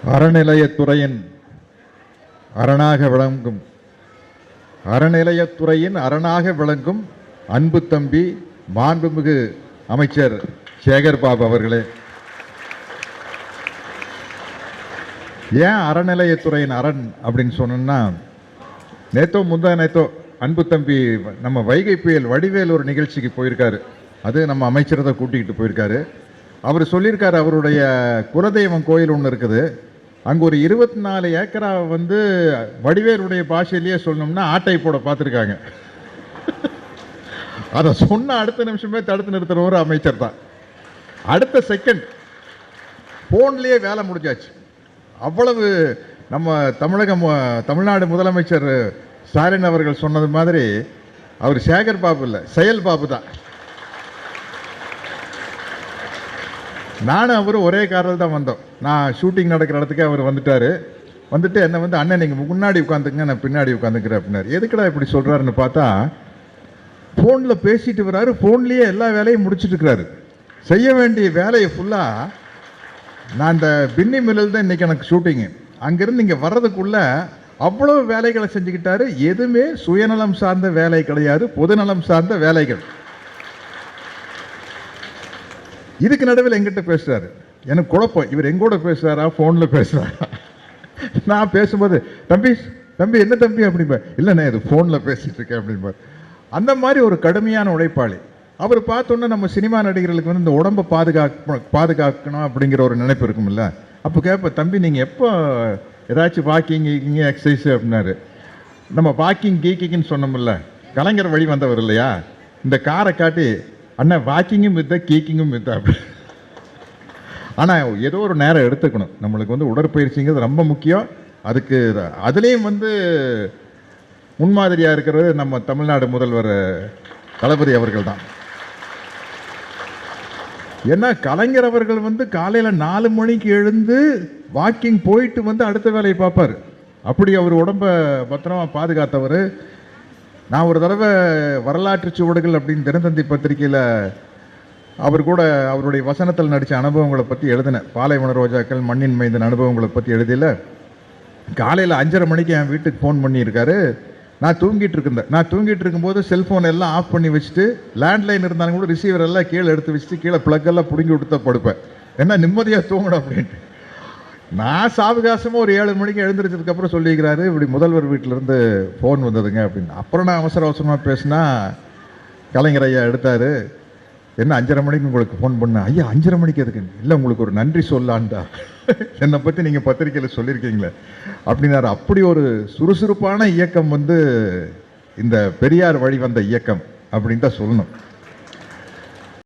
அறநிலையத்துறையின் அறனாக விளங்கும் அன்பு தம்பி மாண்புமிகு அமைச்சர் சேகர் பாபு அவர்களே, ஏன் அறநிலையத்துறையின் அரண் அப்படின்னு சொன்னா, நேத்தோ அன்பு தம்பி நம்ம வைகை புயல் வடிவேல் ஒரு நிகழ்ச்சிக்கு போயிருக்காரு. அது நம்ம அமைச்சரை கூட்டிகிட்டு போயிருக்காரு. அவர் சொல்லியிருக்காரு, அவருடைய குலதெய்வம் கோயில் ஒன்று இருக்குது, அங்கே ஒரு 24 ஏக்கரா வந்து வடிவேலுடைய பாஷையிலேயே சொல்லணும்னா ஆட்டை போட பார்த்துருக்காங்க. அதை சொன்ன அடுத்த நிமிஷமே தடுத்து நிறுத்துற ஒரு அமைச்சர் தான். அடுத்த செகண்ட் போன்லேயே வேலை முடிஞ்சாச்சு. அவ்வளவு நம்ம தமிழ்நாடு முதலமைச்சர் ஸ்டாலின் அவர்கள் சொன்னது மாதிரி அவர் சேகர் பாபு இல்லை, செயல் பாபு தான். நானும் அவரும் ஒரே காரில் தான் வந்தோம். நான் ஷூட்டிங் நடக்கிற இடத்துக்கு அவர் வந்துட்டு என்னை வந்து அண்ணன் நீங்கள் முன்னாடி உட்காந்துங்க, நான் பின்னாடி உட்காந்துக்கிறேன் அப்படின்னாரு. எதுக்குடா இப்படி சொல்கிறாருன்னு பார்த்தா, ஃபோனில் பேசிட்டு வர்றாரு, ஃபோன்லேயே எல்லா வேலையும் முடிச்சுட்டு இருக்கிறாரு. செய்ய வேண்டிய வேலையை ஃபுல்லாக நான் இந்த பின்னி மில்லில் தான் இன்றைக்கி எனக்கு ஷூட்டிங்கு. அங்கேருந்து இங்கே வர்றதுக்குள்ளே அவ்வளோ வேலைகளை செஞ்சுக்கிட்டாரு. எதுவுமே சுயநலம் சார்ந்த வேலை கிடையாது, பொதுநலம் சார்ந்த வேலைகள். இதுக்கு நடுவில் எங்கிட்ட பேசுகிறாரு. எனக்கு குழப்பம், இவர் எங்கூட பேசுகிறாரா ஃபோனில் பேசுகிறாரா? நான் பேசும்போது தம்பி என்ன தம்பி அப்படின்பா, இல்லைண்ணே இது ஃபோனில் பேசிகிட்டு இருக்கேன் அப்படின்பார். அந்த மாதிரி ஒரு கடுமையான உழைப்பாளி. அவர் பார்த்தோன்னா நம்ம சினிமா நடிகர்களுக்கு வந்து இந்த உடம்பை பாதுகாக்கணும் அப்படிங்கிற ஒரு நினைப்பு இருக்கும்ல. அப்போ கேட்பேன், தம்பி நீங்கள் எப்போ ஏதாச்சும் வாக்கிங் கீக்கிங்க எக்ஸசைஸ் அப்படின்னாரு. நம்ம வாக்கிங் கீக்கிங்னு சொன்னோம்ல, கலைஞர் வழி வந்தவர் இல்லையா, இந்த காரை காட்டி அண்ணா வாக்கிங்கும் வித்தா கீக்கிங்கும் வித்தா அப்படி. ஆனால் ஏதோ ஒரு நேரம் எடுத்துக்கணும். நம்மளுக்கு வந்து உடற்பயிற்சிங்கிறது ரொம்ப முக்கியம். அதுக்கு அதுலேயும் வந்து முன்மாதிரியாக இருக்கிறது நம்ம தமிழ்நாடு முதல்வர் தளபதி அவர்கள் தான். ஏன்னா கலைஞர் அவர்கள் வந்து காலையில் 4 மணிக்கு எழுந்து வாக்கிங் போயிட்டு வந்து அடுத்த வேலையை பார்ப்பார். அப்படி அவர் உடம்பை பத்திரமா பாதுகாத்தவர். நான் ஒரு தடவை வரலாற்று சுவடுகள் அப்படின்னு தினத்தந்தி பத்திரிகையில் அவர் கூட அவருடைய வசனத்தில் நடித்த அனுபவங்களை பற்றி எழுதினேன். பாலைவன ரோஜாக்கள், மண்ணின் மைந்தன் அனுபவங்களை பற்றி எழுதியில் காலையில் 5:30 மணிக்கு என் வீட்டுக்கு ஃபோன் பண்ணியிருக்காரு. நான் தூங்கிட்டு இருக்கும்போது செல்ஃபோன் எல்லாம் ஆஃப் பண்ணி வச்சுட்டு, லேண்ட்லைன் இருந்தாலும் கூட ரிசீவர் எல்லாம் கீழே எடுத்து வச்சுட்டு கீழே ப்ளக்கெல்லாம் பிடுங்கி விட்டு தான் படுப்பேன். என்ன நிம்மதியாக தூங்கணும் அப்படின்ட்டு. நான் சாவகாசமாக ஒரு 7 மணிக்கு எழுந்திரிச்சதுக்கப்புறம் சொல்லிக்கிறாரு, இப்படி முதல்வர் வீட்டிலேருந்து ஃபோன் வந்ததுங்க அப்படின்னு. அப்புறம் நான் அவசரமாக பேசினா கலைஞர் ஐயா எடுத்தார். என்ன 5:30 மணிக்கு உங்களுக்கு ஃபோன் பண்ணேன். ஐயா 5:30 மணிக்கு எதுக்கு? இல்லை உங்களுக்கு ஒரு நன்றி சொல்லான்டா, என்னை பற்றி நீங்கள் பத்திரிக்கையில் சொல்லியிருக்கீங்களே அப்படின்னாரு. அப்படி ஒரு சுறுசுறுப்பான இயக்கம் வந்து இந்த பெரியார் வழி வந்த இயக்கம் அப்படின்னு தான் சொல்லணும்.